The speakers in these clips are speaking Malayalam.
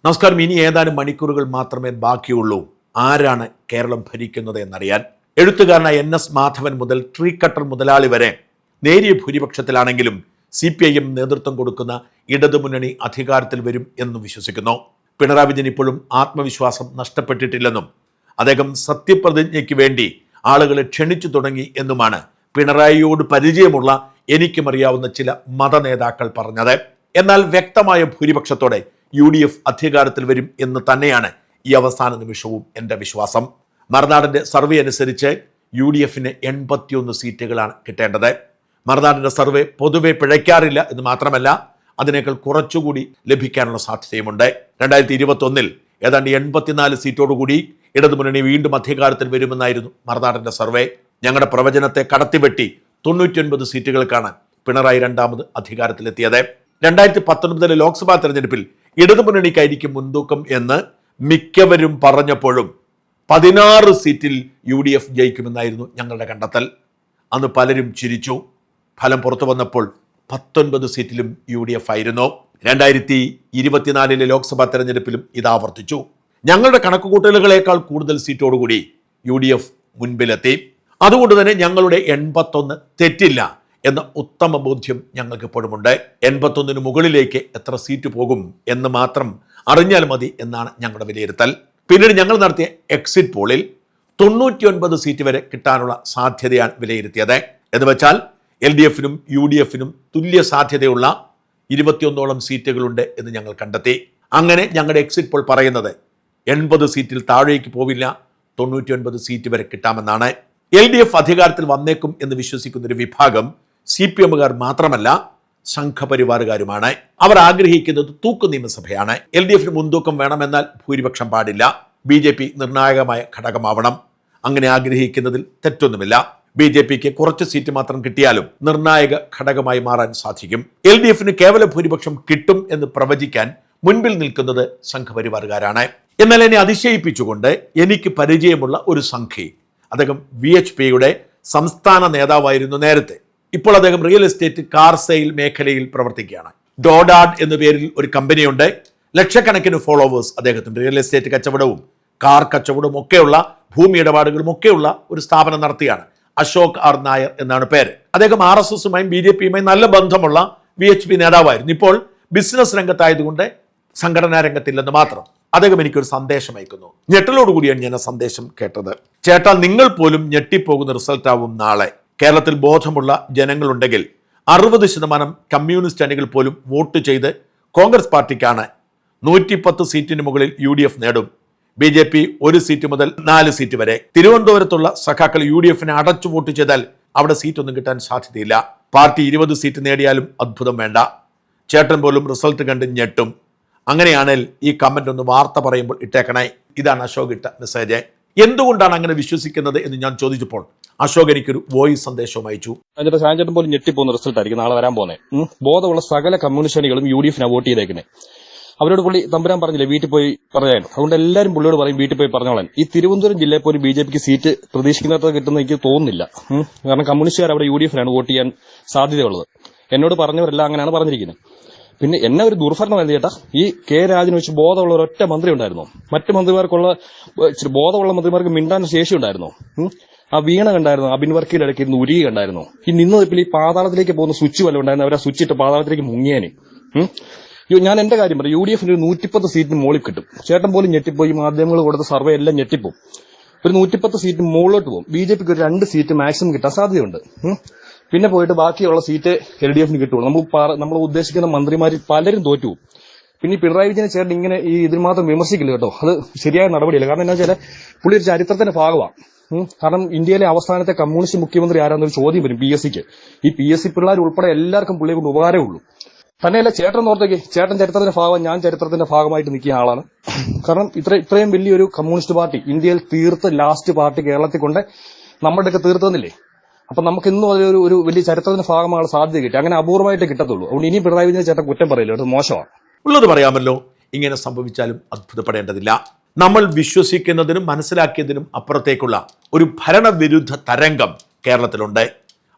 നമസ്കാരം. ഇനി ഏതാനും മണിക്കൂറുകൾ മാത്രമേ ബാക്കിയുള്ളൂ ആരാണ് കേരളം ഭരിക്കുന്നത് എന്നറിയാൻ. എഴുത്തുകാരനായ NS മാധവൻ മുതൽ ട്രീ കട്ടർ മുതലാളി വരെ നേരിയ ഭൂരിപക്ഷത്തിലാണെങ്കിലും CPIM നേതൃത്വം കൊടുക്കുന്ന ഇടതുമുന്നണി അധികാരത്തിൽ വരും എന്ന് വിശ്വസിക്കുന്നു. പിണറായി വിജയൻ ഇപ്പോഴും ആത്മവിശ്വാസം നഷ്ടപ്പെട്ടിട്ടില്ലെന്നും അദ്ദേഹം സത്യപ്രതിജ്ഞയ്ക്ക് വേണ്ടി ആളുകളെ ക്ഷണിച്ചു തുടങ്ങി എന്നുമാണ് പിണറായിയോട് പരിചയമുള്ള എനിക്കുമറിയാവുന്ന ചില മതനേതാക്കൾ പറഞ്ഞത്. എന്നാൽ വ്യക്തമായ ഭൂരിപക്ഷത്തോടെ UDF അധികാരത്തിൽ വരും എന്ന് തന്നെയാണ് ഈ അവസാന നിമിഷവും എൻ്റെ വിശ്വാസം. മറുനാടിൻ്റെ സർവേ അനുസരിച്ച് UDFന് 81 സീറ്റുകളാണ് കിട്ടേണ്ടത്. മറുനാടിൻ്റെ സർവേ പൊതുവെ പിഴയ്ക്കാറില്ല എന്ന് മാത്രമല്ല, അതിനേക്കാൾ കുറച്ചുകൂടി ലഭിക്കാനുള്ള സാധ്യതയുമുണ്ട്. 2021 ഏതാണ്ട് 84 സീറ്റോടുകൂടി ഇടതുമുന്നണി വീണ്ടും അധികാരത്തിൽ വരുമെന്നായിരുന്നു മറുനാടിൻ്റെ സർവേ. ഞങ്ങളുടെ പ്രവചനത്തെ കടത്തിവെട്ടി 99 സീറ്റുകൾക്കാണ് പിണറായി രണ്ടാമത് അധികാരത്തിലെത്തിയത്. 2019 ലോക്സഭാ തെരഞ്ഞെടുപ്പിൽ ഇടതുമുന്നണിക്കായിരിക്കും മുൻതൂക്കം എന്ന് മിക്കവരും പറഞ്ഞപ്പോഴും 16 സീറ്റിൽ UDF ജയിക്കുമെന്നായിരുന്നു ഞങ്ങളുടെ കണ്ടെത്തൽ. അന്ന് പലരും ചിരിച്ചു. ഫലം പുറത്തു വന്നപ്പോൾ 19 സീറ്റിലും UDF ആയിരുന്നു. 2024 ലോക്സഭാ തെരഞ്ഞെടുപ്പിലും ഇത് ആവർത്തിച്ചു. ഞങ്ങളുടെ കണക്കുകൂട്ടലുകളേക്കാൾ കൂടുതൽ സീറ്റോടുകൂടി UDF മുൻപിലെത്തി. അതുകൊണ്ട് തന്നെ ഞങ്ങളുടെ 81 തെറ്റില്ല എന്ന ഉത്തമ ബോധ്യം ഞങ്ങൾക്ക് ഇപ്പോഴുമുണ്ട്. 81 മുകളിലേക്ക് എത്ര സീറ്റ് പോകും എന്ന് മാത്രം അറിഞ്ഞാൽ മതി എന്നാണ് ഞങ്ങളുടെ വിലയിരുത്തൽ. പിന്നീട് ഞങ്ങൾ നടത്തിയ എക്സിറ്റ് പോളിൽ 99 സീറ്റ് വരെ കിട്ടാനുള്ള സാധ്യതയാണ് വിലയിരുത്തിയത്. എന്ന് വെച്ചാൽ LDFനും UDFനും തുല്യ സാധ്യതയുള്ള 21ഓളം സീറ്റുകളുണ്ട് എന്ന് ഞങ്ങൾ കണ്ടെത്തി. അങ്ങനെ ഞങ്ങളുടെ എക്സിറ്റ് പോൾ പറയുന്നത് 80 സീറ്റിൽ താഴേക്ക് പോവില്ല, 99 സീറ്റ് വരെ കിട്ടാമെന്നാണ്. LDF അധികാരത്തിൽ വന്നേക്കും എന്ന് വിശ്വസിക്കുന്ന ഒരു വിഭാഗം CPMകാർ മാത്രമല്ല, സംഘപരിവാറുകാരുമാണ്. അവർ ആഗ്രഹിക്കുന്നത് തൂക്കു നിയമസഭയാണ്. LDFന് മുൻതൂക്കം വേണമെന്നാൽ ഭൂരിപക്ഷം പാടില്ല. BJP നിർണായകമായ ഘടകമാവണം. അങ്ങനെ ആഗ്രഹിക്കുന്നതിൽ തെറ്റൊന്നുമില്ല. BJPക്ക് കുറച്ച് സീറ്റ് മാത്രം കിട്ടിയാലും നിർണായക ഘടകമായി മാറാൻ സാധിക്കും. LDFന് കേവല ഭൂരിപക്ഷം കിട്ടും എന്ന് പ്രവചിക്കാൻ മുൻപിൽ നിൽക്കുന്നത് സംഘപരിവാറുകാരാണ്. എന്നാൽ എന്നെ അതിശയിപ്പിച്ചുകൊണ്ട് എനിക്ക് പരിചയമുള്ള ഒരു സംഘി, അദ്ദേഹം VHPയുടെ സംസ്ഥാന നേതാവായിരുന്നു നേരത്തെ. ഇപ്പോൾ അദ്ദേഹം റിയൽ എസ്റ്റേറ്റ് കാർ സെയിൽ മേഖലയിൽ പ്രവർത്തിക്കുകയാണ്. ഡോഡാഡ് എന്ന പേരിൽ ഒരു കമ്പനിയുണ്ട്. ലക്ഷക്കണക്കിന് ഫോളോവേഴ്സ് അദ്ദേഹത്തിന്. റിയൽ എസ്റ്റേറ്റ് കച്ചവടവും കാർ കച്ചവടവും ഒക്കെയുള്ള, ഭൂമി ഇടപാടുകളും ഒക്കെയുള്ള ഒരു സ്ഥാപനം നടത്തിയാണ്. അശോക് R നായർ എന്നാണ് പേര്. അദ്ദേഹം RSSുമായും BJPയുമായും നല്ല ബന്ധമുള്ള VHP നേതാവായിരുന്നു. ഇപ്പോൾ ബിസിനസ് രംഗത്തായതുകൊണ്ട് സംഘടനാ രംഗത്തില്ലെന്ന് മാത്രം. അദ്ദേഹം എനിക്കൊരു സന്ദേശം അയക്കുന്നു. ഞെട്ടലോടുകൂടിയാണ് ഞാൻ ആ സന്ദേശം കേട്ടത്. ചേട്ടാ, നിങ്ങൾ പോലും ഞെട്ടിപ്പോകുന്ന റിസൾട്ടാവും നാളെ. കേരളത്തിൽ ബോധമുള്ള ജനങ്ങളുണ്ടെങ്കിൽ 60% കമ്മ്യൂണിസ്റ്റ് അണികൾ പോലും വോട്ട് ചെയ്ത് കോൺഗ്രസ് പാർട്ടിക്കാണ്. 110 സീറ്റിന് മുകളിൽ UDF നേടും. BJP 1 സീറ്റ് മുതൽ 4 സീറ്റ് വരെ. തിരുവനന്തപുരത്തുള്ള സഖാക്കൾ UDFനെ അടച്ചു വോട്ട് ചെയ്താൽ അവിടെ സീറ്റൊന്നും കിട്ടാൻ സാധ്യതയില്ല. പാർട്ടി 20 സീറ്റ് നേടിയാലും അത്ഭുതം വേണ്ട. ചേട്ടൻ പോലും റിസൾട്ട് കണ്ട് ഞെട്ടും. അങ്ങനെയാണെങ്കിൽ ഈ കമന്റ് ഒന്ന് വാർത്ത പറയുമ്പോൾ ഇട്ടേക്കണേ. ഇതാണ് അശോക് ഇട്ട മെസ്സേജ്. എന്തുകൊണ്ടാണ് അങ്ങനെ വിശ്വസിക്കുന്നത് എന്ന് ഞാൻ ചോദിച്ചപ്പോൾ അശോക് എനിക്കൊരു വോയിസ് സന്ദേശവും അയച്ചു. സാഞ്ചേട്ടൻ പോലും ഞെട്ടിപ്പോകുന്ന റിസൾട്ട് ആയിരിക്കും നാളെ വരാൻ പോകുന്നത്. ബോധമുള്ള സകല കമ്മ്യൂണിസ്റ്റ് അണികളും UDFനെ വോട്ട് ചെയ്തേക്കുന്നത്. അവരോട് പുള്ളി തമ്പുരാൻ പറഞ്ഞില്ലേ വീട്ടിൽ പോയി പറയാൻ. അതുകൊണ്ട് എല്ലാവരും പുള്ളിയോട് പറയും വീട്ടിൽ പോയി പറഞ്ഞോളാൻ. ഈ തിരുവനന്തപുരം ജില്ലയിൽ പോലും BJPക്ക് സീറ്റ് പ്രതീക്ഷിക്കുന്നിടത്ത് കിട്ടുന്ന എനിക്ക് തോന്നുന്നില്ല. കാരണം കമ്മ്യൂണിസ്റ്റുകാർ അവിടെ UDFനാണ് വോട്ട് ചെയ്യാൻ സാധ്യതയുള്ളത്. എന്നോട് പറഞ്ഞവരെല്ലാം അങ്ങനെയാണ് പറഞ്ഞിരിക്കുന്നത്. പിന്നെ എന്നെ ഒരു ദുർഭരണമായിരുന്നു ചേട്ടാ. ഈ K രാജന് വെച്ച് ബോധമുള്ള ഒരൊറ്റ മന്ത്രി ഉണ്ടായിരുന്നു. മറ്റു മന്ത്രിമാർക്കുള്ള ബോധമുള്ള മന്ത്രിമാർക്ക് മിണ്ടാൻ ശേഷി ഉണ്ടായിരുന്നു. ആ വീണ കണ്ടായിരുന്നു, അബിൻ വർക്കിയുടെ ഇടയ്ക്ക് ഇരുന്ന് ഉരുകി കണ്ടായിരുന്നു. ഈ നിന്നതിപ്പോൾ ഈ പാതാളത്തിലേക്ക് പോകുന്ന സ്വിച്ച് വല്ല ഉണ്ടായിരുന്നു, അവരെ സ്വിച്ച് ഇട്ട് പാതാളത്തിലേക്ക് മുങ്ങിയേനെ. ഞാൻ എന്റെ കാര്യം പറയും, UDFന് 110 സീറ്റിന് മുകളിൽ കിട്ടും. ചേട്ടൻ പോലും ഞെട്ടിപ്പോയി. മാധ്യമങ്ങൾ കൊടുത്ത സർവേ എല്ലാം ഞെട്ടിപ്പോവും. ഒരു 110 സീറ്റ് മുകളിലോട്ട് പോകും. BJPക്ക് ഒരു 2 സീറ്റ് മാക്സിമം കിട്ടാൻ സാധ്യതയുണ്ട്. പിന്നെ പോയിട്ട് ബാക്കിയുള്ള സീറ്റ് LDFന് കിട്ടുള്ളൂ. നമ്മൾ ഉദ്ദേശിക്കുന്ന മന്ത്രിമാരിൽ പലരും തോറ്റുപോകും. പിന്നെ ഈ പിണറായി വിജയനെ ചേട്ടൻ ഇങ്ങനെ ഈ ഇതിന് മാത്രം വിമർശിക്കില്ല കേട്ടോ. അത് ശരിയായ നടപടിയല്ല. കാരണം എന്താ വെച്ചാൽ പുള്ളി ഒരു ചരിത്രത്തിന്റെ ഭാഗമാണ്. കാരണം ഇന്ത്യയിലെ അവസാനത്തെ കമ്മ്യൂണിസ്റ്റ് മുഖ്യമന്ത്രി ആരാന്നൊരു ചോദ്യം വരും PSCക്ക്. ഈ PSC പിള്ളേർ ഉൾപ്പെടെ എല്ലാവർക്കും പുള്ളിയെ കൊണ്ട് ഉപകാരമേ ഉള്ളൂ. തന്നെയല്ല ചേട്ടൻ ഓർത്തേക്ക്, ചേട്ടൻ ചരിത്രത്തിന്റെ ഭാഗം, ഞാൻ ചരിത്രത്തിന്റെ ഭാഗമായിട്ട് നിൽക്കുന്ന ആളാണ്. കാരണം ഇത്രയും വലിയൊരു കമ്മ്യൂണിസ്റ്റ് പാർട്ടി ഇന്ത്യയിൽ തീർത്ത് ലാസ്റ്റ് പാർട്ടി കേരളത്തിൽ കൊണ്ട് നമ്മുടെയൊക്കെ തീർത്തന്നില്ലേ. അപ്പൊ നമുക്ക് ഇന്നും ഒരു വലിയ ചരിത്രത്തിന്റെ ഭാഗമാണ് സാധ്യത കിട്ടി. അങ്ങനെ അപൂർവമായിട്ട് കിട്ടത്തുള്ളൂ. അതുകൊണ്ട് ഇനി പിണറായി വിജയൻ ചേട്ടൻ കുറ്റം പറയില്ല, അത് മോശമാണ്. ഉള്ളത് പറയാമല്ലോ. ഇങ്ങനെ സംഭവിച്ചാലും അത്ഭുതപ്പെടേണ്ടതില്ല. നമ്മൾ വിശ്വസിക്കുന്നതിനും മനസ്സിലാക്കിയതിനും അപ്പുറത്തേക്കുള്ള ഒരു ഭരണവിരുദ്ധ തരംഗം കേരളത്തിലുണ്ട്.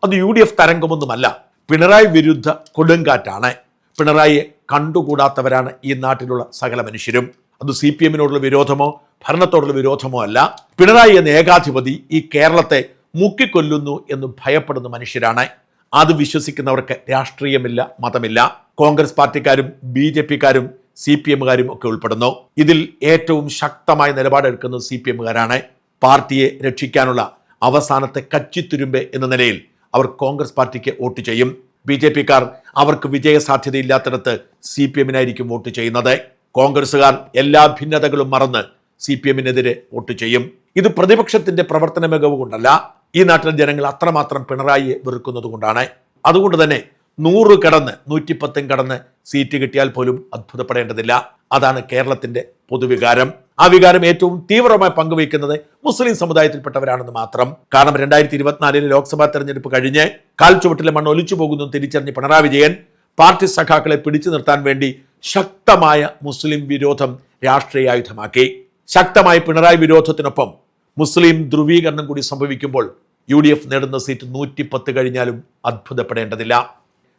അത് UDF തരംഗമൊന്നുമല്ല, പിണറായി വിരുദ്ധ കൊടുങ്കാറ്റാണ്. പിണറായിയെ കണ്ടുകൂടാത്തവരാണ് ഈ നാട്ടിലുള്ള സകല മനുഷ്യരും. അത് CPM-നോടുള്ള വിരോധമോ ഭരണത്തോടുള്ള വിരോധമോ അല്ല. പിണറായി എന്ന ഏകാധിപതി ഈ കേരളത്തെ മുക്കിക്കൊല്ലുന്നു എന്ന് ഭയപ്പെടുന്ന മനുഷ്യരാണ്. അത് വിശ്വസിക്കുന്നവർക്ക് രാഷ്ട്രീയമില്ല, മതമില്ല. കോൺഗ്രസ് പാർട്ടിക്കാരും BJP-കാരും CPM-കാരും ഒക്കെ ഉൾപ്പെടുന്നു. ഇതിൽ ഏറ്റവും ശക്തമായ നിലപാടെടുക്കുന്നത് CPM-കാരാണ്. പാർട്ടിയെ രക്ഷിക്കാനുള്ള അവസാനത്തെ കച്ചിത്തുരുമ്പ് എന്ന നിലയിൽ അവർ കോൺഗ്രസ് പാർട്ടിക്ക് വോട്ട് ചെയ്യും. BJP-കാർ അവർക്ക് വിജയസാധ്യതയില്ലാത്തിടത്ത് CPM-നായിരിക്കും വോട്ട് ചെയ്യുന്നത്. കോൺഗ്രസുകാർ എല്ലാ ഭിന്നതകളും മറന്ന് CPM-നെതിരെ വോട്ട് ചെയ്യും. ഇത് പ്രതിപക്ഷത്തിന്റെ പ്രവർത്തന മികവ് കൊണ്ടല്ല, ഈ നാട്ടിലെ ജനങ്ങൾ അത്രമാത്രം പിണറായിയെ വെറുക്കുന്നത് കൊണ്ടാണ്. അതുകൊണ്ട് തന്നെ 100 കടന്ന് 110 കടന്ന് സീറ്റ് കിട്ടിയാൽ പോലും അത്ഭുതപ്പെടേണ്ടതില്ല. അതാണ് കേരളത്തിന്റെ പൊതുവികാരം. ആ വികാരം ഏറ്റവും തീവ്രമായി പങ്കുവയ്ക്കുന്നത് മുസ്ലിം സമുദായത്തിൽപ്പെട്ടവരാണെന്ന് മാത്രം. കാരണം 2024 ലോക്സഭാ തെരഞ്ഞെടുപ്പ് കഴിഞ്ഞ് കാൽച്ചുവട്ടിലെ മണ്ണ് ഒലിച്ചു പോകുന്നു തിരിച്ചറിഞ്ഞ് പിണറായി വിജയൻ പാർട്ടി സഖാക്കളെ പിടിച്ചു നിർത്താൻ വേണ്ടി ശക്തമായ മുസ്ലിം വിരോധം രാഷ്ട്രീയായുധമാക്കി. ശക്തമായ പിണറായി വിരോധത്തിനൊപ്പം മുസ്ലിം ധ്രുവീകരണം കൂടി സംഭവിക്കുമ്പോൾ UDF നേടുന്ന സീറ്റ് 110 കഴിഞ്ഞാലും അത്ഭുതപ്പെടേണ്ടതില്ല.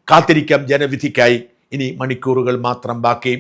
കാത്തിരിക്കാം ജനവിധിക്കായി. ഇനി മണിക്കൂറുകൾ മാത്രം ബാക്കി.